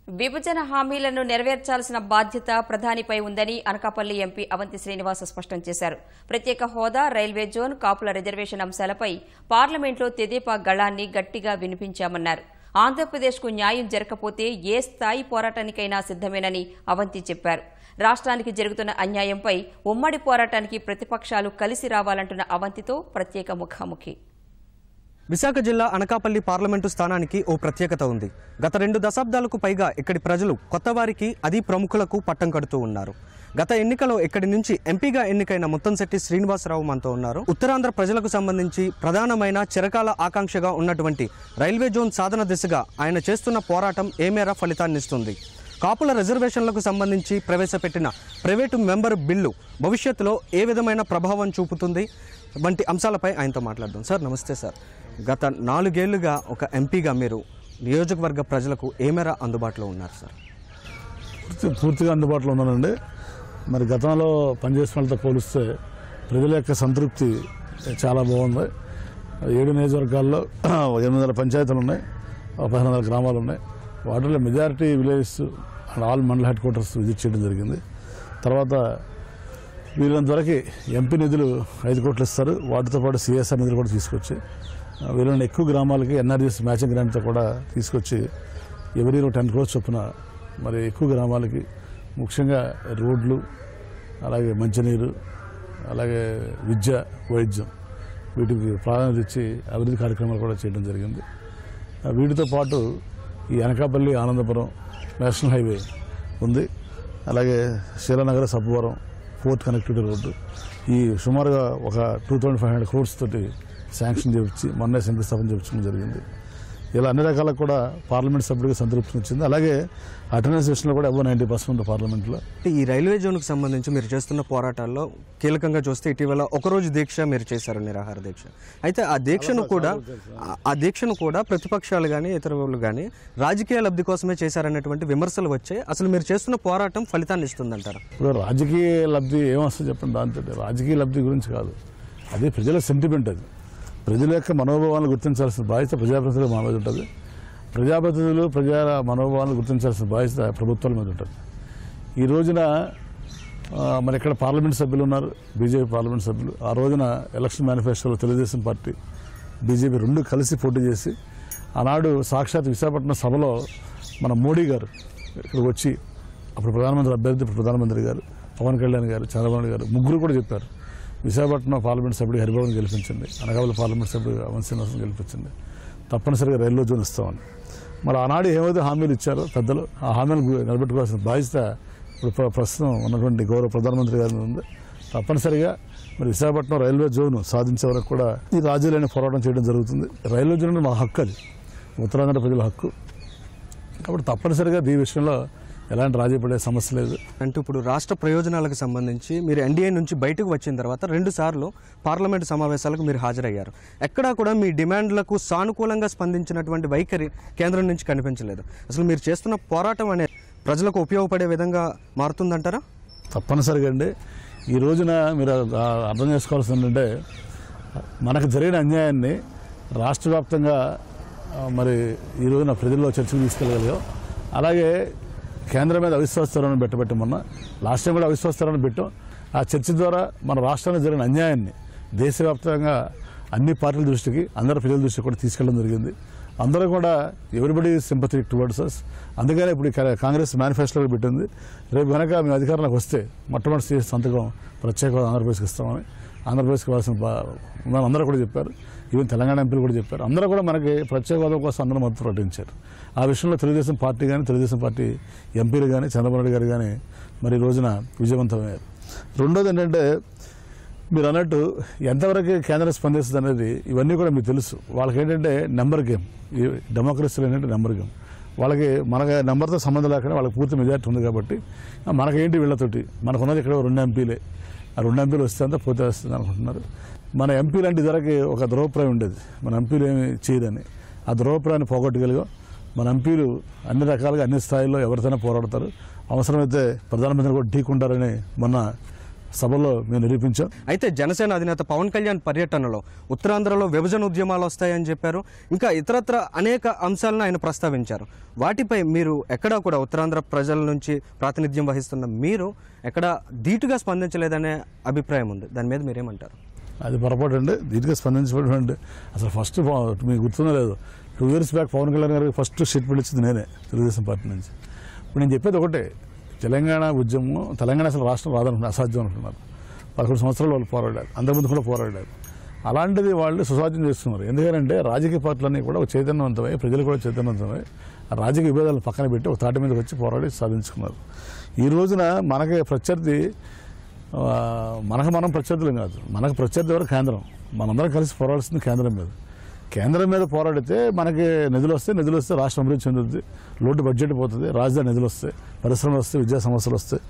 విభజన హామీలను నెరవేర్చాల్సిన బాధ్యత ప్రధానిపై ఉందని అనకాపల్లి ఎంపీ అవంతి శ్రీనివాస్ స్పష్టం చేశారు. ప్రత్యేక హోదా, రైల్వే జోన్, కాపుల రిజర్వేషన్ అంశాలపై పార్లమెంట్లో తెదేపా గళాన్ని గట్టిగా వినిపించామన్నారు. ఆంధ్రప్రదేశ్కు న్యాయం జరగకపోతే ఏ స్థాయి పోరాటానికైనా సిద్దమేనని అవంతి చెప్పారు. రాష్ట్రానికి జరుగుతున్న అన్యాయంపై ఉమ్మడి పోరాటానికి ప్రతిపక్షాలు కలిసి రావాలంటున్న అవంతితో ప్రత్యేక ముఖాముఖి. విశాఖ జిల్లా అనకాపల్లి పార్లమెంటు స్థానానికి ఓ ప్రత్యేకత ఉంది. గత 2 దశాబ్దాలకు పైగా ఇక్కడి ప్రజలు కొత్తవారికి, అది ప్రముఖులకు పట్టం కడుతూ ఉన్నారు. గత ఎన్నికలో ఇక్కడి నుంచి ఎంపీగా ఎన్నికైన ముత్తంశెట్టి శ్రీనివాసరావు మనతో ఉన్నారు. ఉత్తరాంధ్ర ప్రజలకు సంబంధించి ప్రధానమైన చిరకాల ఆకాంక్షగా ఉన్నటువంటి రైల్వే జోన్ సాధన దిశగా ఆయన చేస్తున్న పోరాటం ఏ మేర ఫలితాన్నిస్తుంది, కాపుల రిజర్వేషన్లకు సంబంధించి ప్రవేశపెట్టిన ప్రైవేటు మెంబర్ బిల్లు భవిష్యత్తులో ఏ విధమైన ప్రభావం చూపుతుంది వంటి అంశాలపై ఆయనతో మాట్లాడదాం. సార్ నమస్తే. సార్, గత 4 ఏళ్లుగా ఒక ఎంపీగా మీరు నియోజకవర్గ ప్రజలకు ఏ మేర అందుబాటులో ఉన్నారు? సార్ పూర్తిగా అందుబాటులో ఉన్నానండి. మరి గతంలో పనిచేసిన వాళ్ళతో పోలిస్తే ప్రజల యొక్క సంతృప్తి చాలా బాగుంది. 7 నియోజకవర్గాల్లో 800 పంచాయతీలు ఉన్నాయి, 1500 గ్రామాలు ఉన్నాయి. వాటిలో మెజారిటీ విలేజెస్ అండ్ ఆల్ మండల హెడ్ క్వార్టర్స్ విజిట్ చేయడం జరిగింది. తర్వాత వీళ్ళంత వరకు ఎంపీ నిధులు 5 కోట్లు ఇస్తారు. వాటితో పాటు సిఎస్ఆర్ నిధులు కూడా తీసుకొచ్చి వీళ్ళని ఎక్కువ గ్రామాలకి ఎన్ఆర్జీఎస్ మ్యాచింగ్ గ్రాంట్తో కూడా తీసుకొచ్చి ఎవరి 10 crores చొప్పున మరి ఎక్కువ గ్రామాలకి ముఖ్యంగా రోడ్లు, అలాగే మంచినీరు, అలాగే విద్య, వైద్యం వీటికి ప్రాధాన్యత ఇచ్చి అభివృద్ధి కార్యక్రమాలు కూడా చేయడం జరిగింది. వీటితో పాటు ఈ అనకాపల్లి ఆనందపురం నేషనల్ హైవే ఉంది. అలాగే Sheela Nagar Sabbavaram port connectivity road ఈ సుమారుగా ఒక 2500 crores తోటి శాంక్షన్ చేయించి మొన్నే శంకుస్థాపన చేయించడం జరిగింది. ఇలా అన్ని రకాలకు కూడా పార్లమెంట్ సభ్యుడికి సంతృప్తి వచ్చింది. అలాగే అటెండెన్స్ విషయంలో కూడా 90% ఉంది పార్లమెంట్లో. ఈ రైల్వే జోన్కు సంబంధించి మీరు చేస్తున్న పోరాటాల్లో కీలకంగా చూస్తే ఇటీవల ఒకరోజు దీక్ష మీరు చేశారు, నిరాహార దీక్ష. అయితే ఆ దీక్షను కూడా ప్రతిపక్షాలు కానీ ఇతర వాళ్ళు కానీ రాజకీయ లబ్ధి కోసమే చేశారనేటువంటి విమర్శలు వచ్చాయి. అసలు మీరు చేస్తున్న పోరాటం ఫలితాన్ని ఇస్తుందంటారా? ఇప్పుడు రాజకీయ లబ్ధి ఏమొస్తుంది చెప్పండి. దాంతో రాజకీయ లబ్ధి గురించి కాదు, అది ప్రజల సెంటిమెంట్. అది ప్రజల యొక్క మనోభావాలను గుర్తించాల్సిన బాధ్యత ప్రజాప్రతినిధుల మన మీద ఉంటుంది. ప్రజాప్రతినిధులు ప్రజల మనోభావాలను గుర్తించాల్సిన బాధ్యత ప్రభుత్వాల మీద ఉంటుంది. ఈ రోజున మరి ఇక్కడ పార్లమెంట్ సభ్యులు ఉన్నారు, బీజేపీ పార్లమెంట్ సభ్యులు. ఆ రోజున ఎలక్షన్ మేనిఫెస్టోలో తెలుగుదేశం పార్టీ, బీజేపీ 2 కలిసి పోటీ చేసి ఆనాడు సాక్షాత్ విశాఖపట్నం సభలో మన మోడీ గారు ఇక్కడ వచ్చి అప్పుడు ప్రధానమంత్రి అభ్యర్థి, ఇప్పుడు ప్రధానమంత్రి గారు పవన్ కళ్యాణ్ గారు, చంద్రబాబు గారు ముగ్గురు కూడా చెప్పారు, విశాఖపట్నం పార్లమెంట్ సభ్యుడు హరిబాబుని గెలిపించండి, అనకాపల్లి పార్లమెంట్ సభ్యుడు అవంతి శ్రీనివాసన్ గెలిపించండి, తప్పనిసరిగా రైల్వే జోన్ ఇస్తామని. మరి ఆనాడు ఏమైతే హామీలు ఇచ్చారో పెద్దలు, ఆ హామీలు నిలబెట్టుకోవాల్సిన బాధ్యత ఇప్పుడు ప్రస్తుతం ఉన్నటువంటి గౌరవ ప్రధానమంత్రి గారి ఉంది. తప్పనిసరిగా మరి విశాఖపట్నం రైల్వే జోన్ సాధించే వరకు కూడా ఈ రాజీలేని పోరాటం చేయడం జరుగుతుంది. రైల్వే జోన్ మా హక్కు, అది ఉత్తరాంధ్ర ప్రజల హక్కు. కాబట్టి తప్పనిసరిగా ఈ విషయంలో ఎలాంటి రాజీ పడే సమస్య లేదు. అంటే ఇప్పుడు రాష్ట్ర ప్రయోజనాలకు సంబంధించి మీరు ఎన్డీఏ నుంచి బయటకు వచ్చిన తర్వాత 2 సార్లు పార్లమెంటు సమావేశాలకు మీరు హాజరయ్యారు. ఎక్కడా కూడా మీ డిమాండ్లకు సానుకూలంగా స్పందించినటువంటి వైఖరి కేంద్రం నుంచి కనిపించలేదు. అసలు మీరు చేస్తున్న పోరాటం అనేది ప్రజలకు ఉపయోగపడే విధంగా మారుతుందంటారా? తప్పనిసరిగా అండి. ఈ రోజున మీరు అర్థం చేసుకోవాల్సింది ఏంటంటే, మనకు జరిగిన అన్యాయాన్ని రాష్ట్ర వ్యాప్తంగా మరి ఈ రోజున ప్రజల్లో చర్చకు తీసుకెళ్ళగలిగాం. అలాగే కేంద్రం మీద అవిశ్వాస తీర్మానం పెట్టబట్టి మొన్న లాస్ట్ టైం కూడా అవిశ్వాస తీర్మానం పెట్టాం. ఆ చర్చ ద్వారా మన రాష్ట్రానికి జరిగిన అన్యాయాన్ని దేశవ్యాప్తంగా అన్ని పార్టీల దృష్టికి, అందరి ప్రజల దృష్టికి కూడా తీసుకెళ్ళడం జరిగింది. అందరూ కూడా ఎవ్రీబడి సింపథెటిక్ టువర్డ్స్ అస్. అందుకనే ఇప్పుడు కాంగ్రెస్ మేనిఫెస్టోలో పెట్టింది, రేపు కనుక మేము అధికారంలోకి వస్తే మొట్టమొదటి సంతకం ప్రత్యేక ఆంధ్రప్రదేశ్కి ఇస్తామని. ఆంధ్రప్రదేశ్కి కావాల్సిన అందరూ కూడా చెప్పారు. ఈవెన్ తెలంగాణ ఎంపీలు కూడా చెప్పారు. అందరూ కూడా మనకి ప్రత్యేక హోదా కోసం అందరూ మద్దతు ప్రకటించారు. ఆ విషయంలో తెలుగుదేశం పార్టీ కానీ, తెలుగుదేశం పార్టీ ఎంపీలు కానీ, చంద్రబాబు నాయుడు గారు కానీ మరి రోజున విజయవంతమయ్యారు. రెండోది ఏంటంటే, మీరు అన్నట్టు ఎంతవరకు కేంద్రం స్పందిస్తుంది అనేది ఇవన్నీ కూడా మీకు తెలుసు. వాళ్ళకి ఏంటంటే నెంబర్ గేమ్, ఈ డెమోక్రసీలో ఏంటంటే నెంబర్ గేమ్. వాళ్ళకి మనకి నెంబర్తో సంబంధం లేకుండా వాళ్ళకి పూర్తి మెజార్టీ ఉంది కాబట్టి మనకేంటి వీళ్ళతోటి, మనకున్నది ఇక్కడ 2 ఎంపీలే, ఆ 2 ఎంపీలు వస్తే అంతా పోతే వస్తుంది అనుకుంటున్నారు. మన ఎంపీలు అంటే ఇదివరకు ఒక ధ్రువప్రాయం ఉండేది, మన ఎంపీలు ఏమి చేయదని. ఆ ధ్రువప్రాయాన్ని పోగొట్టగలిగాం. మన ఎంపీలు అన్ని రకాలుగా అన్ని స్థాయిల్లో ఎవరితోనే పోరాడతారు. అవసరమైతే ప్రధానమంత్రి కూడా ఢీకుంటారని మొన్న సభలో మేము నిరూపించాం. అయితే జనసేన అధినేత పవన్ కళ్యాణ్ పర్యటనలో ఉత్తరాంధ్రలో విభజన ఉద్యమాలు వస్తాయని చెప్పారు. ఇంకా ఇతరత్ర అనేక అంశాలను ఆయన ప్రస్తావించారు. వాటిపై మీరు ఎక్కడా కూడా ఉత్తరాంధ్ర ప్రజల నుంచి ప్రాతినిధ్యం వహిస్తున్న మీరు ఎక్కడ ధీటుగా స్పందించలేదనే అభిప్రాయం ఉంది. దాని మీద మీరేమంటారు? అది పొరపాటు అండి. ధీటుగా స్పందించబడి అసలు ఫస్ట్ మీకు గుర్తుందో లేదు, 2 years బ్యాక్ పవన్ కళ్యాణ్ గారికి ఫస్ట్ స్టేట్మెంట్ ఇచ్చింది నేనే, తెలుగుదేశం పార్టీ నుంచి. ఇప్పుడు నేను చెప్పేది ఒకటే, తెలంగాణ ఉద్యమం, తెలంగాణ అసలు రాష్ట్రం రాదనుకున్నారు, అసాధ్యం అనుకున్నారు. 11 సంవత్సరాలు వాళ్ళు పోరాడారు, అంతకుముందు కూడా పోరాడారు. అలాంటిది వాళ్ళు సుసాధ్యం చేస్తున్నారు. ఎందుకంటే రాజకీయ పార్టీలన్నీ కూడా ఒక చైతన్యవంతమై, ప్రజలు కూడా చైతన్యవంతమై ఆ రాజకీయ విభేదాలను పక్కన పెట్టి ఒక తాటి మీదకి వచ్చి పోరాడి సాధించుకున్నారు. ఈ రోజున మనకి ప్రత్యర్థి, మనకు మనం ప్రత్యర్థులం కాదు, మనకు ప్రత్యర్థి ఎవరు కేంద్రం. మనందరం కలిసి పోరాడాల్సింది కేంద్రం మీద పోరాడితే మనకి నిధులు వస్తే రాష్ట్రం అభివృద్ధి చెందుతుంది, లోటు బడ్జెట్ పోతుంది, రాజధాని నిధులు వస్తాయి, పరిశ్రమలు వస్తాయి, విద్యా సంస్థలు వస్తాయి.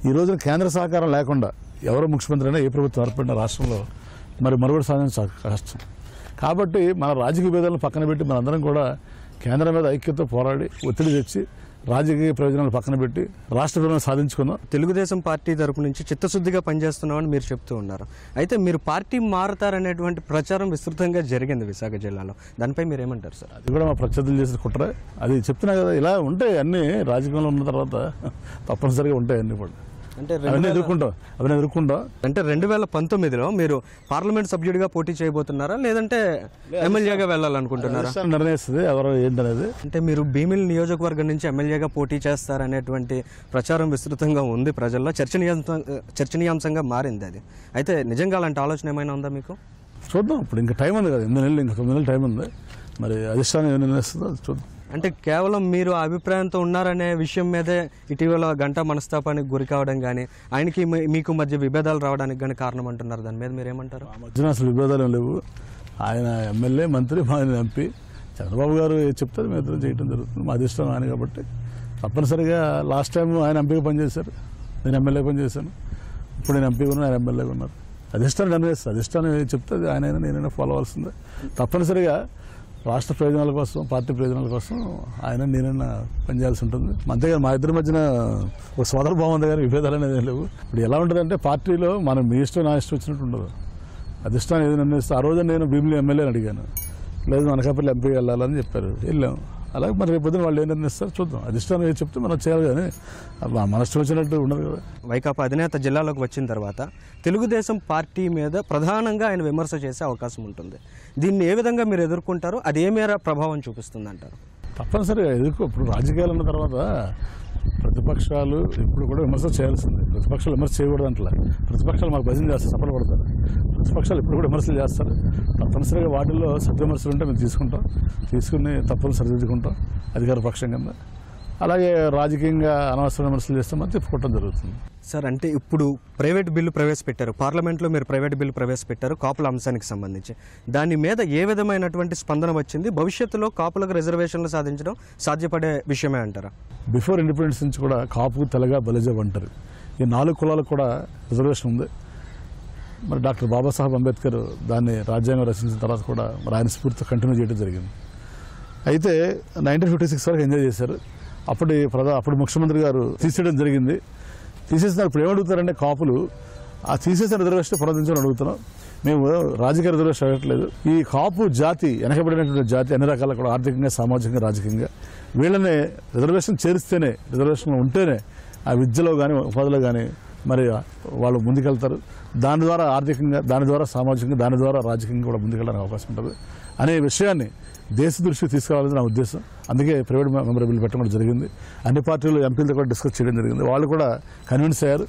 ఈ రోజున కేంద్ర సహకారం లేకుండా ఎవరో ముఖ్యమంత్రి అయినా, ఏ ప్రభుత్వం ఏర్పడిన రాష్ట్రంలో మనుగడ సాధించడం కష్టం. కాబట్టి మన రాజకీయ భేదాలను పక్కన పెట్టి మనందరం కూడా కేంద్రం మీద ఐక్యతతో పోరాడి ఒత్తిడి తెచ్చి రాజకీయ ప్రయోజనాలు పక్కన పెట్టి రాష్ట్ర విభజన సాధించుకుందాం. తెలుగుదేశం పార్టీ తరపు నుంచి చిత్తశుద్ధిగా పనిచేస్తున్నామని మీరు చెప్తూ ఉన్నారు. అయితే మీరు పార్టీ మారతారనేటువంటి ప్రచారం విస్తృతంగా జరిగింది విశాఖ జిల్లాలో. దానిపై మీరు ఏమంటారు సార్? అది కూడా మా ప్రత్యర్థులు చేసిన కుట్రే. అది చెప్తున్నా కదా, ఇలా ఉంటాయి అన్నీ. రాజకీయంలో ఉన్న తర్వాత తప్పనిసరిగా ఉంటాయి అన్నీ కూడా. అంటే అవన్నీ ఎదుర్కొంటాం. అంటే 2019లో మీరు పార్లమెంట్ సభ్యుడిగా పోటీ చేయబోతున్నారా, లేదంటే ఎమ్మెల్యేగా వెళ్ళాలనుకుంటున్నారా? నిర్ణయిస్తుంది ఎవరు ఏంటనేది. అంటే మీరు భీమిలి నియోజకవర్గం నుంచి ఎమ్మెల్యేగా పోటీ చేస్తారనేటువంటి ప్రచారం విస్తృతంగా ఉంది ప్రజల్లో, చర్చనీయాంశంగా మారింది అది. అయితే నిజంగా అలాంటి ఆలోచన ఏమైనా ఉందా మీకు? చూద్దాం. ఇప్పుడు ఇంకా టైం ఉంది కదా, 8 నెలలు, ఇంకా 9 నెలలు టైం ఉంది. మరి అధిష్టానం ఏం నిర్ణయిస్తుందో అది చూద్దాం. అంటే కేవలం మీరు అభిప్రాయంతో ఉన్నారనే విషయం మీదే ఇటీవల గంటా మనస్తాపానికి గురి కావడం కానీ, ఆయనకి మీకు మధ్య విభేదాలు రావడానికి కానీ కారణం అంటున్నారు. దాని మీద మీరేమంటారు? ఆ మధ్యన అసలు విభేదాలు లేవు. ఆయన ఎమ్మెల్యే, మంత్రి, మా ఎంపీ. చంద్రబాబు గారు చెప్తారు మేము ఇద్దరం చేయడం జరుగుతుంది. మా అధిష్టానం ఆయన కాబట్టి తప్పనిసరిగా. లాస్ట్ టైం ఆయన ఎంపీగా పనిచేశారు, నేను ఎమ్మెల్యే పనిచేశాను. ఇప్పుడు నేను ఎంపీగా ఉన్నా, ఆయన ఎమ్మెల్యేగా ఉన్నారు. అధిష్టానం నిర్ణయిస్తారు. అధిష్టానం చెప్తే ఆయనైనా నేనైనా ఫాలో అవ్వాల్సిందే. తప్పనిసరిగా రాష్ట్ర ప్రయోజనాల కోసం, పార్టీ ప్రయోజనాల కోసం ఆయన నేనైనా పనిచేయాల్సి ఉంటుంది. అంతేగాని మా ఇద్దరి మధ్యన ఒక సోదర భావం ఉంది, కానీ విభేదాలు అనేది లేవు. ఇప్పుడు ఎలా ఉంటుందంటే పార్టీలో మనం మీ ఇష్టం నా ఇష్టం వచ్చినట్టు ఉండదు. అధిష్టానం ఏది నిర్ణయిస్తే, ఆ రోజు నేను భీమిలి ఎమ్మెల్యేని అడిగాను, లేదు అనకాపల్లి ఎంపీ వెళ్ళాలని చెప్పారు, వెళ్ళాం. అలాగే మరి రేపు పొద్దున వాళ్ళు ఏం నిర్ణయిస్తారు చూద్దాం. అధిష్టానం ఏది చెప్తే మనం చేయాలి, కానీ మన ఇష్టం వచ్చినట్టు ఉండదు కదా. వైకాపా అధినేత జిల్లాలోకి వచ్చిన తర్వాత తెలుగుదేశం పార్టీ మీద ప్రధానంగా ఆయన విమర్శ చేసే అవకాశం ఉంటుంది. దీన్ని ఏ విధంగా మీరు ఎదుర్కొంటారు? అది ఏ మేర ప్రభావం చూపిస్తుంది అంటారు? తప్పనిసరిగా ఇప్పుడు రాజకీయాలు ఉన్న తర్వాత ప్రతిపక్షాలు ఇప్పుడు కూడా విమర్శ చేయాల్సిందే. ప్రతిపక్షాలు విమర్శ చేయకూడదు అంటలే. ప్రతిపక్షాలు మాకు భజన చేస్తారు, సఫల పడతారు. ప్రతిపక్షాలు ఇప్పుడు కూడా విమర్శలు చేస్తారు. తప్పనిసరిగా వాటిల్లో సద్విమర్శలు ఉంటే మేము తీసుకుని తప్పులు సరిదిద్దుకుంటాం అధికార పక్షం కింద. అలాగే రాజకీయంగా అనవసర విమర్శలు చేస్తే మనం తిప్పుకోవడం జరుగుతుంది. సార్, అంటే ఇప్పుడు ప్రైవేట్ బిల్లు ప్రవేశపెట్టారు, పార్లమెంట్లో మీరు ప్రైవేట్ బిల్లు ప్రవేశపెట్టారు కాపుల అంశానికి సంబంధించి. దాని మీద ఏ విధమైనటువంటి స్పందన వచ్చింది? భవిష్యత్తులో కాపులకు రిజర్వేషన్లు సాధించడం సాధ్యపడే విషయమే అంటారా? బిఫోర్ ఇండిపెండెన్స్ నుంచి కూడా కాపు, తెలగ, బలిజ, ఒంటరి ఈ 4 కులాలకు కూడా రిజర్వేషన్ ఉంది. మరి డాక్టర్ బాబాసాహెబ్ అంబేద్కర్ దాన్ని రాజ్యాంగం రచించిన తర్వాత కూడా మరి ఆయన స్ఫూర్తితో కంటిన్యూ చేయడం జరిగింది. అయితే 1956 వరకు ఎంజాయ్ చేశారు. అప్పుడు ముఖ్యమంత్రి గారు తీసేయడం జరిగింది. తీసేసినారు. ఇప్పుడు ఏమడుగుతారంటే కాపులు ఆ తీసేసిన రిజర్వేషన్ పునరుద్ధరించాలని అడుగుతున్నాం. మేము రాజకీయ రిజర్వేషన్ అడగట్లేదు. ఈ కాపు జాతి వెనకబడినటువంటి జాతి అన్ని రకాల కూడా ఆర్థికంగా, సామాజికంగా, రాజకీయంగా వీళ్ళని రిజర్వేషన్ చేరిస్తేనే, రిజర్వేషన్ ఉంటేనే ఆ విద్యలో కానీ, ఉపాధిలో కానీ మరి వాళ్ళు ముందుకెళ్తారు. దాని ద్వారా ఆర్థికంగా, దాని ద్వారా సామాజికంగా, దాని ద్వారా రాజకీయంగా కూడా ముందుకెళ్ళడానికి అవకాశం ఉంటుంది అనే విషయాన్ని దేశ దృష్టికి తీసుకురావాలని నా ఉద్దేశం. అందుకే ప్రైవేట్ మెంబర్ బిల్లు పెట్టడం జరిగింది. అన్ని పార్టీలు ఎంపీలతో కూడా డిస్కస్ చేయడం జరిగింది. వాళ్ళు కూడా కన్విన్స్ అయ్యారు.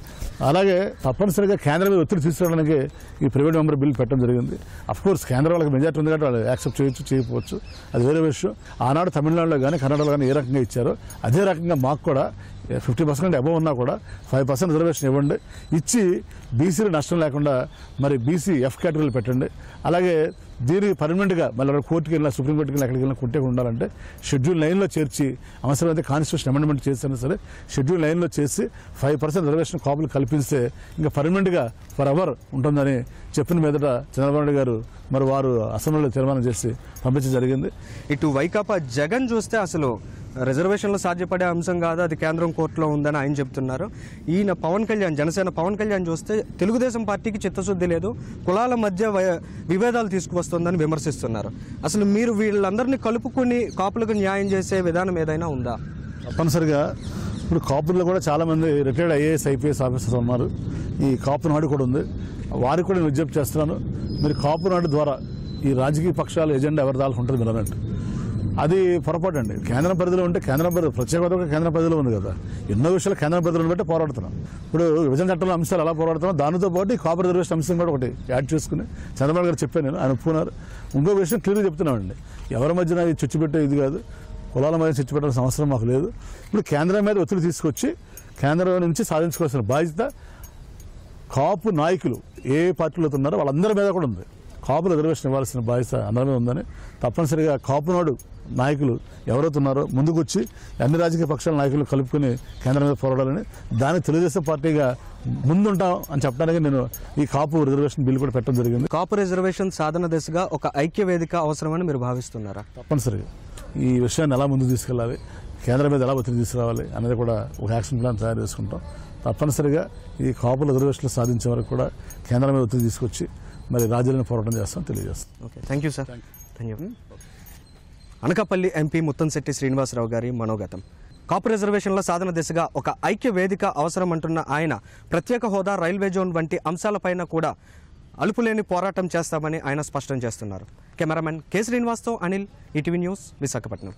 అలాగే తప్పనిసరిగా కేంద్రం మీద ఒత్తిడి తీసుకురావడానికి ఈ ప్రైవేట్ మెంబర్ బిల్లు పెట్టడం జరిగింది. అఫ్కోర్స్ కేంద్ర వాళ్ళకి మెజార్టీ ఉంది కాబట్టి వాళ్ళు యాక్సెప్ట్ చేయొచ్చు, చేయకపోవచ్చు, అది వేరే విషయం. ఆనాడు తమిళనాడులో కానీ, కర్ణాటకలో కానీ ఏ రకంగా ఇచ్చారో అదే రకంగా మాకు కూడా 50% అబవ్ ఉన్నా కూడా 5% రిజర్వేషన్ ఇవ్వండి. ఇచ్చి బీసీలు నష్టం లేకుండా మరి బీసీ ఎఫ్ కేటగిరీలు పెట్టండి. అలాగే దీనికి పర్మనెంట్గా మళ్ళీ కోర్టుకి వెళ్ళినా, సుప్రీంకోర్టుకి వెళ్ళినా, ఎక్కడికి వెళ్ళినా కుట్టే ఉండాలంటే షెడ్యూల్ 9లో చేర్చి, అవసరమైతే కాన్స్టిట్యూషన్ అమెండ్మెంట్ చేసినా సరే షెడ్యూల్ 9లో చేసి 5% రిజర్వేషన్ కాపులు కల్పిస్తే ఇంకా పర్మనెంట్గా ఫర్ ఎవర్ ఉంటుందని చెప్పిన మీదట చంద్రబాబు నాయుడు గారు మరి వారు అసెంబ్లీలో తీర్మానం చేసి పంపించడం జరిగింది. ఇటు వైకాపా జగన్ చూస్తే అసలు రిజర్వేషన్లు సాధ్యపడే అంశం కాదు, అది కేంద్రం కోర్టులో ఉందని ఆయన చెప్తున్నారు. ఈయన పవన్ కళ్యాణ్, జనసేన పవన్ కళ్యాణ్ చూస్తే తెలుగుదేశం పార్టీకి చిత్తశుద్ధి లేదు, కులాల మధ్య విభేదాలు తీసుకువస్తుందని విమర్శిస్తున్నారు. అసలు మీరు వీళ్ళందరినీ కలుపుకుని కాపులకు న్యాయం చేసే విధానం ఏదైనా ఉందా? తప్పనిసరిగా ఇప్పుడు కాపుల్లో కూడా చాలామంది రిటైర్డ్ ఐఏఎస్ ఐపీఎస్ ఆఫీసర్స్ ఉన్నారు. ఈ కాపు నాడు కూడా ఉంది. వారికి కూడా నేను విజ్ఞప్తి చేస్తున్నాను, మీరు కాపు నాడు ద్వారా ఈ రాజకీయ పక్షాల ఎజెండా ఎవరి దాకా ఉంటుంది మీరు అన్నట్టు. అది పొరపాటు అండి. కేంద్రం పరిధిలో ఉంటే కేంద్రం పరిధి, ప్రత్యేక హోదా కేంద్ర పరిధిలో ఉంది కదా. ఎన్నో విషయాలు కేంద్ర పరిధిలో బట్టి పోరాడుతున్నాం. ఇప్పుడు విభజన చట్టంలో అంశాలు ఎలా పోరాడుతున్నాం, దానితో పాటు ఈ కాపు రిజర్వేషన్ అంశం కూడా ఒకటి యాడ్ చేసుకుని చంద్రబాబు గారు చెప్పాను, నేను ఆయన ఒప్పుకున్నారు. ఇంకో విషయం క్లియర్గా చెప్తున్నామండి, ఎవరి మధ్యన ఇది చుచ్చిపెట్టే ఇది కాదు, కులాల మధ్య చుచ్చిపెట్టాల్సిన అవసరం మాకు లేదు. ఇప్పుడు కేంద్రం మీద ఒత్తిడి తీసుకొచ్చి కేంద్రం నుంచి సాధించుకోవాల్సిన బాధ్యత కాపు నాయకులు ఏ పార్టీలో ఉన్నారో వాళ్ళందరి మీద కూడా ఉంది. కాపులు రిజర్వేషన్ ఇవ్వాల్సిన బాధ్యత అందరి మీద ఉందని తప్పనిసరిగా కాపునాడు నాయకులు ఎవరైతే ఉన్నారో ముందుకు వచ్చి అన్ని రాజకీయ పక్షాల నాయకులు కలుపుకొని కేంద్రం మీద పోరాడాలని, దానికి తెలుగుదేశం పార్టీగా ముందుంటాం అని చెప్పడానికి నేను ఈ కాపు రిజర్వేషన్ బిల్ కూడా పెట్టడం జరిగింది. కాపు రిజర్వేషన్ సాధన దిశగా ఒక ఐక్య వేదిక అవసరమని మీరు భావిస్తున్నారా? తప్పనిసరిగా ఈ విషయాన్ని ఎలా ముందుకు తీసుకెళ్ళాలి, కేంద్రం మీద ఎలా ఒత్తిడి తీసుకురావాలి అనేది కూడా ఒక యాక్షన్ ప్లాన్ తయారు చేసుకుంటాం. తప్పనిసరిగా ఈ కాపుల రిజర్వేషన్లు సాధించే వరకు కూడా కేంద్రం మీద ఒత్తిడి తీసుకొచ్చి మరి రాజ్యాలను పోరాటం చేస్తాం తెలియజేస్తాం. Okay, thank you sir. ధన్యవాదాలు. అనకాపల్లి ఎంపీ ముత్తంశెట్టి శ్రీనివాసరావు గారి మనోగతం. కాపు రిజర్వేషన్ల సాధన దిశగా ఒక ఐక్య వేదిక అవసరం అంటున్న ఆయన ప్రత్యేక హోదా, రైల్వే జోన్ వంటి అంశాలపైన కూడా అలుపులేని పోరాటం చేస్తామని ఆయన స్పష్టం చేస్తున్నారు. కెమెరామెన్ కె శ్రీనివాస్తో అనిల్, ఈటీవీ న్యూస్, విశాఖపట్నం.